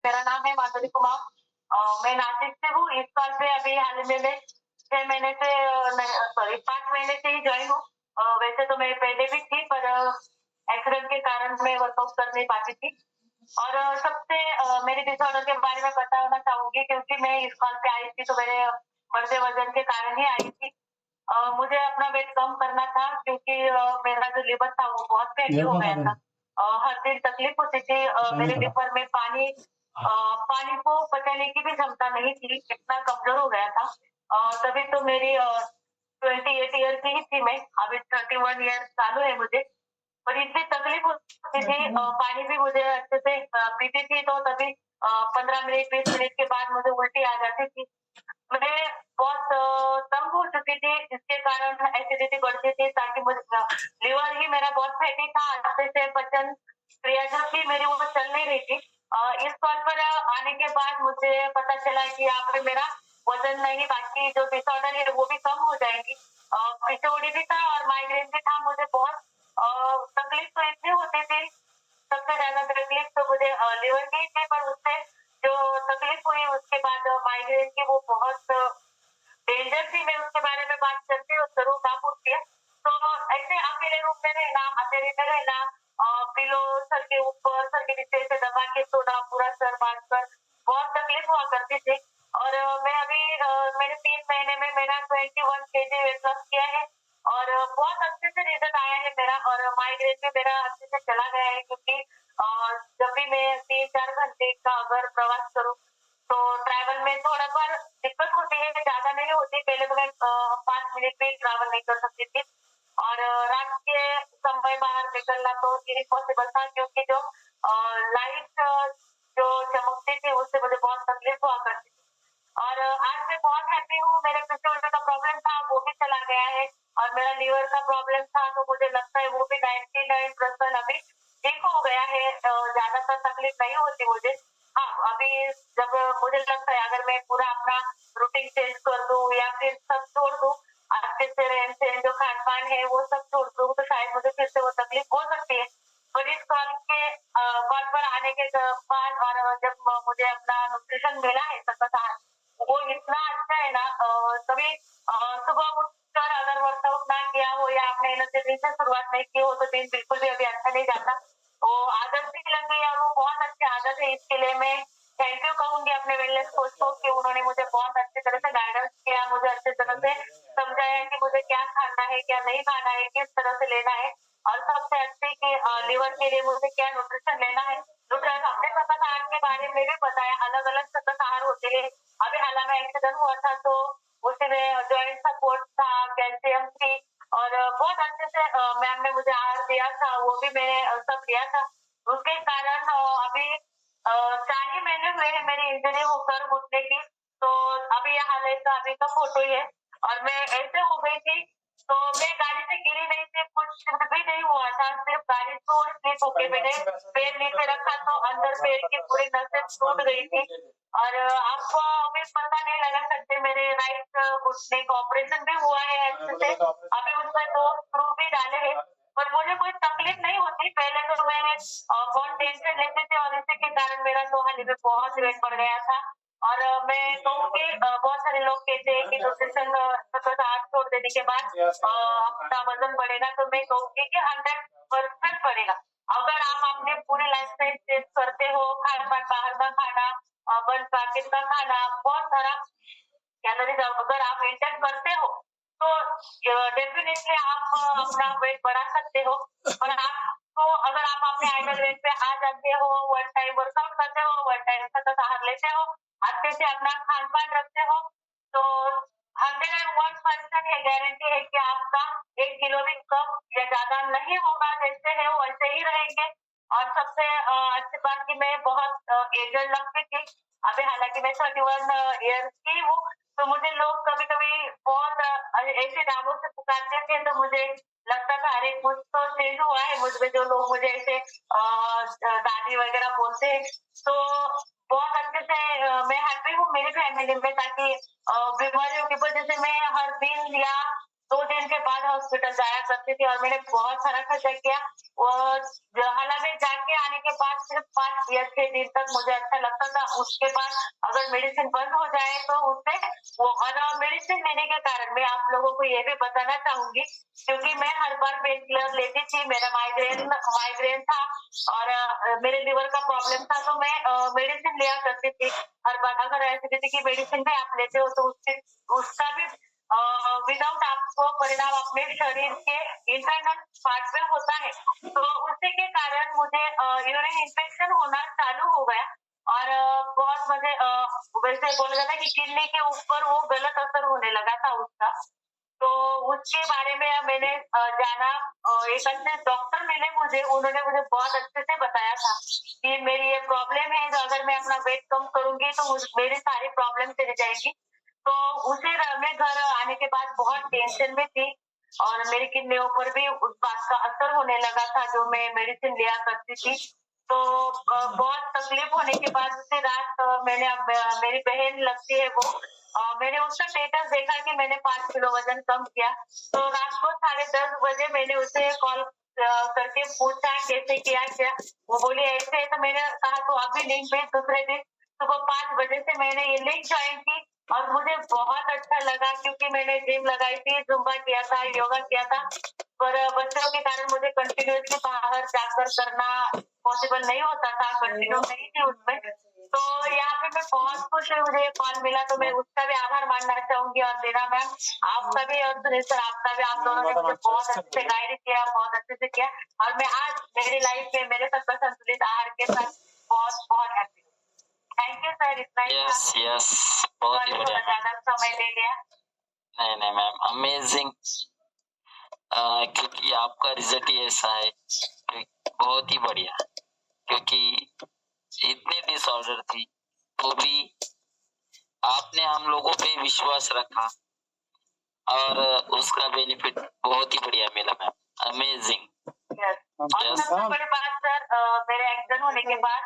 मेरा नाम है माधुरी कुमार। मैं नासिक से हूँ। इस साल से अभी हाल ही में 6 महीने से नहीं सॉरी 5 महीने से ही जॉइन हूँ। वैसे तो मैं पहले भी थी पर एक्सीडेंट के कारण मैं वर्कआउट कर नहीं पाती थी। और सबसे मेरे डिसऑर्डर के बारे में बताना चाहूँगी क्योंकि मैं इस कॉल पे आई थी तो मेरे बढ़ते वज़न के कारण ही आई थी। मुझे अपना वेट कम करना था क्योंकि मेरा जो लिवर था वो बहुत फैटी हो गया था। हर दिन तकलीफ होती थी। मेरे लिवर में पानी को पचाने की भी क्षमता नहीं थी, इतना कमज़ोर हो गया था। तभी तो मेरी 28 ईयर की ही थी मैं, अभी 31 ईयर चालू है मुझे। और इतनी तकलीफ होती थी। पानी भी मुझे अच्छे से पीती थी तो तभी 15 मिनट 20 मिनट के बाद मुझे उल्टी आ जाती थी। मैं बहुत तंग हो चुकी थी जिसके कारण एसिडिटी बढ़ती थी ताकि मुझे लिवर ही मेरा बहुत फैटी था, अच्छे से पचन क्रिया जो थी मेरी वो चल नहीं रही थी। इस कॉल पर आने के बाद मुझे पता चला कि यहाँ पे मेरा वजन नहीं बाकी जो डिसऑर्डर है वो भी कम हो जाएगी। पीसीओडी भी था और माइग्रेन भी था। मुझे बहुत तकलीफ तो इतनी होती थी, सबसे ज़्यादा तकलीफ तो मुझे लिवर की थी पर उससे जो तकलीफ हुई उसके बाद माइग्रेन की वो बहुत डेंजर थी। मैं उसके बारे में बात करती हूँ, ज़रूर ना पूछिए। तो ऐसे अकेले रूम में रहना, अँधेरे में रहना, पिलो सर के ऊपर, सर के नीचे से दबा के सोना, पूरा सर बाँध कर, बहुत तकलीफ हुआ करती थी। और मैं अभी मैंने 3 महीने में मेरा 21 केजी वेट लॉस किया है और बहुत अच्छे से रिज़ल्ट आया है मेरा और माइग्रेन भी मेरा अच्छे से चला गया है क्योंकि जब भी मैं 3-4 घंटे का अगर प्रवास करूँ तो ट्रैवल में थोड़ा पर दिक्कत होती है, ज़्यादा नहीं होती। पहले तो मैं 5 मिनट भी ट्रैवल नहीं कर सकती थी और रात के समय बाहर निकलना तो इम्पॉसिबल था क्योंकि जो लाइट जो चमकती थी उससे मुझे बहुत तकलीफ हुआ करती थी। और आज मैं बहुत हैप्पी हूँ, मेरे पीसीओडी का प्रॉब्लम था वो भी चला गया है और मेरा लीवर का प्रॉब्लम था तो मुझे लगता है वो भी 99% अभी ठीक हो गया है। ज़्यादातर तकलीफ नहीं होती मुझे। हाँ, अभी जब मुझे लगता है अगर मैं पूरा अपना रूटीन चेंज कर दूँ या फिर सब छोड़ दूँ, अच्छे से रहन-सहन जो खान-पान है वो सब छोड़ दूँ तो शायद मुझे फिर से वो तकलीफ हो सकती है। और इस कॉल पर आने के बाद और जब मुझे अपना न्यूट्रिशन मिला है सकस आहार, वो इतना अच्छा है ना। कभी सुबह उठकर अगर वर्कआउट ना किया हो या आपने एनर्जी ड्रिंक से शुरुआत नहीं की हो तो दिन बिल्कुल भी अभी अच्छा नहीं जाता। वो आदत सी लग गई और वो बहुत अच्छी आदत है। इसके लिए मैं थैंक यू कहूँगी अपने वेलनेस कोच को कि उन्होंने मुझे बहुत अच्छी तरह से गाइडेंस किया, मुझे अच्छी तरह से समझाया कि मुझे क्या खाना है, क्या नहीं खाना है, किस तरह से लेना है और सबसे अच्छी कि लिवर के लिए मुझे क्या न्यूट्रिशन लेना है। आपने सकस आहार के बारे में भी बताया, अलग-अलग सकस आहार होते हैं। अभी हाल में एक्सीडेंट हुआ था तो उसमें जॉइंट सपोर्ट था, कैल्शियम थी और बहुत अच्छे से मैम ने मुझे आहार दिया था, वो भी मैंने सब लिया था। उसके कारण अभी 4 ही महीने हुए हैं मेरी इंजरी होकर घुटने की, तो अभी ये हालत का अभी का फोटो ही है और मैं ऐसे हो गई थी, तो मैं गाड़ी से गिरी नहीं थी, कुछ भी नहीं हुआ था, सिर्फ गाड़ी थोड़ी स्लिप होके मैंने पैर नीचे रखा तो अंदर पैर की पूरी नसें टूट गई थी और आपको अभी पता नहीं लगा सकते मेरे राइट घुटने का ऑपरेशन भी हुआ है अच्छे से। अभी उसमें 2 स्क्रू भी डाले हैं, पर मुझे कोई तकलीफ नहीं होती। पहले तो मैं बहुत टेंशन लेती थी और इसी के कारण मेरा तो हाल ही में बहुत वेट बढ़ गया था। और मैं कहूँगी बहुत सारे लोग कहते हैं कि न्यूट्रिशन सकस आहार छोड़ देने के बाद आपका वज़न बढ़ेगा, तो मैं कहूँगी कि 100% बढ़ेगा। अगर आप अपने पूरी लाइफ़स्टाइल चेंज करते हो, खान-पान बाहर का खाना, बंद पैकेट का खाना, बहुत सारा कैलोरीज़ अगर आप मेंटेन करते हो, तो डेफिनिटली आप अपना वेट बढ़ा सकते हो। और आपको अगर आप अपने आइडल वेट पे आ जाते हो, वन टाइम वर्कआउट करते हो, वन टाइम सकस आहार लेते हो, अच्छे से अपना खान-पान रखते हो, तो 101% ये गारंटी है कि आपका 1 किलो भी कम या ज़्यादा नहीं होगा, जैसे है वैसे ही रहेंगे। और सबसे अच्छी बात कि मैं बहुत एजेड लगती थी, अभी हालाँकि मैं 31 ईयर्स की हूँ, तो मुझे लोग कभी-कभी बहुत ऐसे नामों से पुकारते थे तो मुझे लगता था अरे कुछ तो चेंज हुआ है मुझ में, जो लोग मुझे ऐसे दादी वगैरह बोलते हैं। तो बहुत अच्छे से मैं हैप्पी हूँ मेरी फैमिली में ताकि बीमारियों की वजह से मैं हर दिन या 2 दिन के बाद बार हॉस्पिटल जाया करती थी और मैंने बहुत सारा खर्चा किया। और जहां में जाके आने के बाद सिर्फ 5 या 6 दिन तक मुझे अच्छा लगता था। उसके बाद अगर मेडिसिन बंद हो जाए तो उससे वो, और मेडिसिन लेने के कारण मैं आप लोगों को ये भी बताना चाहूंगी, क्योंकि मैं हर बार पेन किलर लेती थी। मेरा माइग्रेन था और मेरे लिवर का प्रॉब्लम था, तो मैं मेडिसिन लिया करती थी हर बार। अगर एसिडिटी की मेडिसिन भी आप लेते हो तो उसका भी विदाउट आपको परिणाम अपने शरीर के इंटरनल पार्ट में होता है। तो उसी के कारण मुझे यूरिन इन्फेक्शन होना चालू हो गया और बहुत मुझे वैसे बोला जाता है कि किडनी के ऊपर वो गलत असर होने लगा था उसका। तो उसके बारे में मैंने जाना। एक अच्छे डॉक्टर मिले मुझे, उन्होंने मुझे बहुत अच्छे से बताया था कि मेरी ये प्रॉब्लम है, जो अगर मैं अपना वेट कम करूंगी तो मेरी सारी प्रॉब्लम चली जाएगी। तो मैं घर आने के बाद बहुत टेंशन में थी और मेरी किडनियों पर भी उस बात का असर होने लगा था जो मैं मेडिसिन लिया करती थी। तो बहुत तकलीफ होने के बाद उसी रात मैंने मेरी बहन लगती है वो, मैंने उसका स्टेटस देखा कि मैंने 5 किलो वजन कम किया। तो रात को 10:30 बजे मैंने उसे कॉल करके पूछा कैसे किया क्या। वो बोली ऐसे है, तो मैंने कहा तो अभी लिंक भेज। दूसरे दिन सुबह 5 बजे से मैंने ये लिंक ज्वाइन की और मुझे बहुत अच्छा लगा, क्योंकि मैंने जिम लगाई थी, जुम्बा किया था, योगा किया था, पर बच्चों के कारण मुझे कंटिन्यूअसली बाहर जाकर करना पॉसिबल नहीं होता था, कंटिन्यू नहीं थी उसमें। तो यहाँ पे मैं बहुत खुश हूँ, मुझे कॉल मिला तो मैं उसका भी आभार मानना चाहूंगी। और देना मैम आपका भी और सुनील सर आपका भी, आप दोनों ने मुझे बहुत अच्छे से गाइड किया, बहुत अच्छे से किया और मैं आज मेरी लाइफ में मेरे साथ संतुलित आहार के साथ बहुत बहुत हैप्पी हूँ। थैंक यू सर, इतना ही था। यस बहुत ही बढ़िया। ज्यादा समय ले लिया। नहीं मैम, अमेजिंग। क्योंकि आपका रिजल्ट ही ऐसा है, बहुत ही बढ़िया। क्योंकि इतने डिसऑर्डर थी तो भी आपने हम लोगों पे विश्वास रखा और उसका बेनिफिट बहुत ही बढ़िया मिला मैम। अमेजिंग। और सबसे बड़ी बात सर, मेरे एक्सीडेंट होने के बाद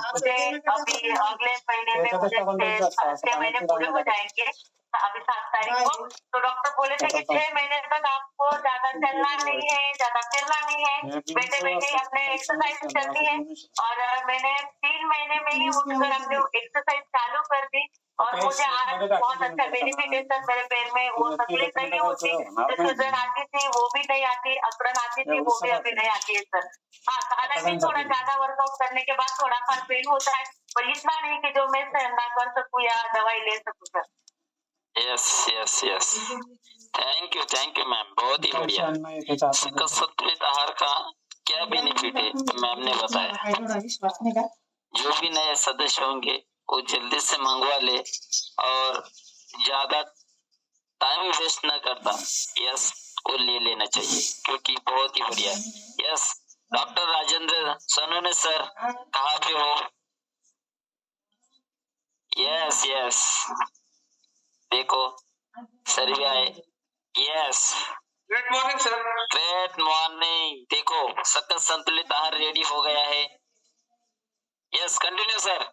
मुझे अभी अगले महीने में मुझे 6 महीने पूरे हो जाएंगे, अभी 7 तारीख को। तो डॉक्टर बोले थे कि 6 महीने तक आपको ज्यादा चलना नहीं है, ज्यादा फिरना नहीं है, बैठे बैठे अपने एक्सरसाइज करनी है। और मैंने 3 महीने में ही उठकर अपने एक्सरसाइज चालू कर दी और मुझे आज बहुत अच्छा बेनिफिट है सर। मेरे पैर में वो तकलीफ नहीं होती, जो सूजन आती थी वो भी नहीं आती, अकड़न आती थी वो भी अभी नहीं आती है सर। हाँ, हालांकि थोड़ा ज्यादा वर्कआउट करने के बाद थोड़ा सा पेन होता है, पर इतना नहीं कि जो मैं सहन ना कर सकूं या दवाई ले सकूं sir. Yes thank you ma'am, बहुत ही बढ़िया। संतुलित आहार का क्या बेनिफिट है मैम ने बताया। जो भी नए सदस्य होंगे वो जल्दी से मंगवा ले और ज्यादा टाइम वेस्ट ना करता को ले लेना चाहिए, क्योंकि बहुत ही बढ़िया। डॉक्टर राजेंद्र सोनोने सर कहाँ पे हो? यस देखो सर भी आए। Good morning sir. Great morning. देखो सकल संतुलित आहार रेडी हो गया है। Continue sir.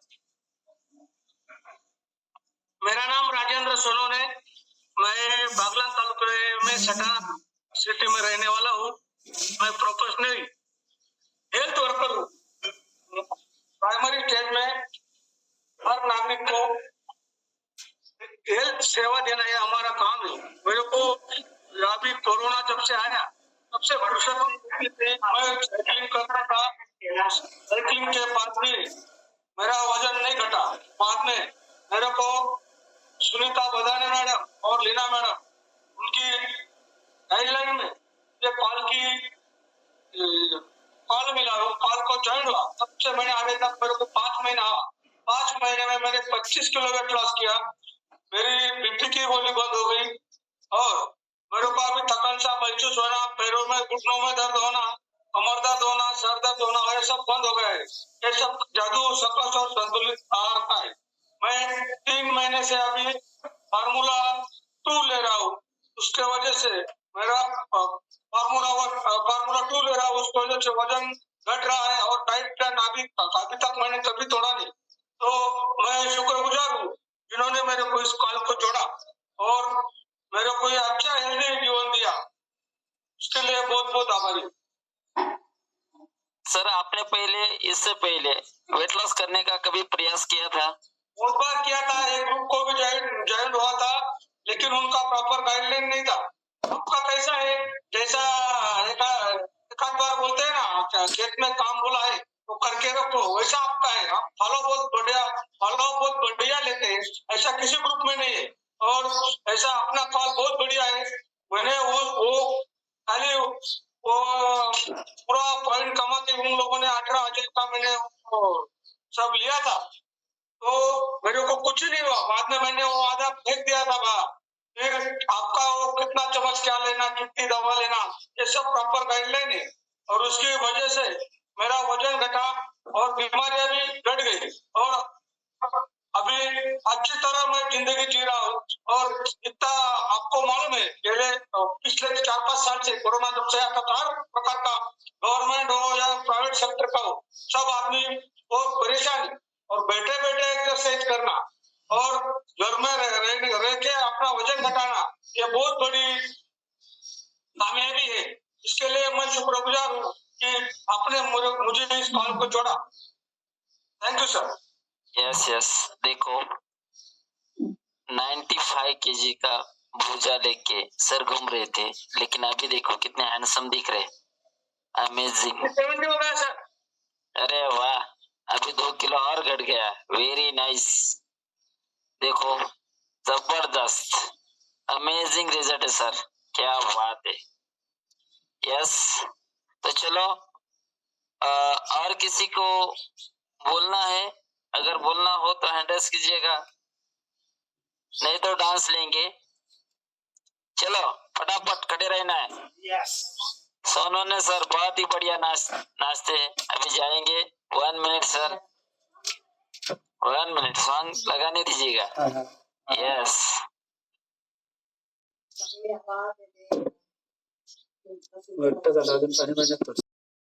मेरा नाम राजेंद्र सोनोने है। मैं बागलान तालुके में सटा सिटी में रहने वाला हूँ। मैं प्रोफेशनल हेल्थ वर्कर हूँ। प्राइमरी स्टेज में हर नागरिक को हेल्थ सेवा देना ये हमारा काम है। मेरे को अभी कोरोना जब से आया तब से फुर्सत मैं साइकिलिंग करता था। साइकिलिंग के बाद भी मेरा वजन नहीं घटा। बाद में मेरे को सुनीता बदाने मैडम और लीना मैडम उनकी गाइडलाइन में ये कॉल मिला, वो कॉल को ज्वाइन हुआ। तब से मैंने अभी तक मेरे को 5 महीने में मैंने 25 किलो वेट लॉस किया। मेरी बीपी की गोली बंद हो गई और मेरे को अभी थकान सा महसूस होना, पैरों में घुटनों में दर्द होना, कमर दर्द होना, सर दर्द होना, ये सब बंद हो गया है। ये सब जादू सकस और संतुलित आहार का है। मैं 3 महीने से अभी फार्मूला 2 ले रहा हूँ। उसके वजह से मेरा फार्मूला 2 ले रहा हूँ, उसकी वजह से वजन घट रहा है और डाइट प्लान अभी तक मैंने कभी तोड़ा नहीं। तो मैं शुक्रगुजार हूँ जिन्होंने मेरे को इस कॉल को जोड़ा और मेरे को ये अच्छा हेल्दी जीवन दिया। बहुत आभारी हूँ। सर आपने पहले इससे पहले वेट लॉस करने का कभी प्रयास किया था? बहुत बार किया था, एक ग्रुप को भी ज्वाइन हुआ था, लेकिन उनका प्रॉपर गाइडलाइन नहीं था। आपका कैसा है, जैसा एक आध बार बोलते हैं ना, खेत में काम बोला है वो करके रखो, वैसा आपका है। आप फॉलो बहुत बढ़िया लेते हैं, ऐसा किसी ग्रुप में नहीं है। और ऐसा अपना फॉल बहुत बढ़िया है। मैंने वो खाली वो पूरा पॉइंट कमा के उन लोगों ने 18,000 का मैंने सब लिया था, तो मेरे को कुछ नहीं हुआ। बाद में मैंने वो आधा फेंक दिया था बाहर। फिर आपका वो कितना चम्मच क्या लेना, कितनी दवा लेना, ये सब प्रॉपर गाइडलाइन है, और उसकी वजह से मेरा वजन घटा और बीमारियां भी घट गई, और अभी अच्छी तरह मैं जिंदगी जी रहा हूँ। और इतना आपको मालूम है, पहले पिछले 4-5 साल से कोरोना जब से आता था, हर प्रकार का गवर्नमेंट हो या प्राइवेट सेक्टर का हो, सब आदमी बहुत परेशान है। और बैठे बैठे एक्सरसाइज करना और घर में रह के अपना वजन घटाना, ये बहुत बड़ी कामयाबी है। इसके लिए मैं शुक्रगुजार हूँ कि आपने मुझे इस कॉल को जोड़ा। Thank you sir. यस देखो 95 केजी का भूजा लेके सर घूम रहे थे, लेकिन अभी देखो कितने हैंडसम दिख रहे। अमेजिंग। 70 हो गया सर। अरे वाह, अभी 2 किलो और घट गया। Very nice. देखो जबरदस्त, अमेजिंग रिजल्ट है सर, क्या बात है। यस, तो चलो और किसी को बोलना है? अगर बोलना हो तो हैंड रेस कीजिएगा, नहीं तो डांस लेंगे। चलो फटाफट खड़े रहना है। यस सोनू ने सर बहुत ही बढ़िया नाचते हैं। अभी जाएंगे 1 मिनट सर, 1 मिनट सॉन्ग लगाने दीजिएगा। यस घट्ट झाला अजून काही महिन्यात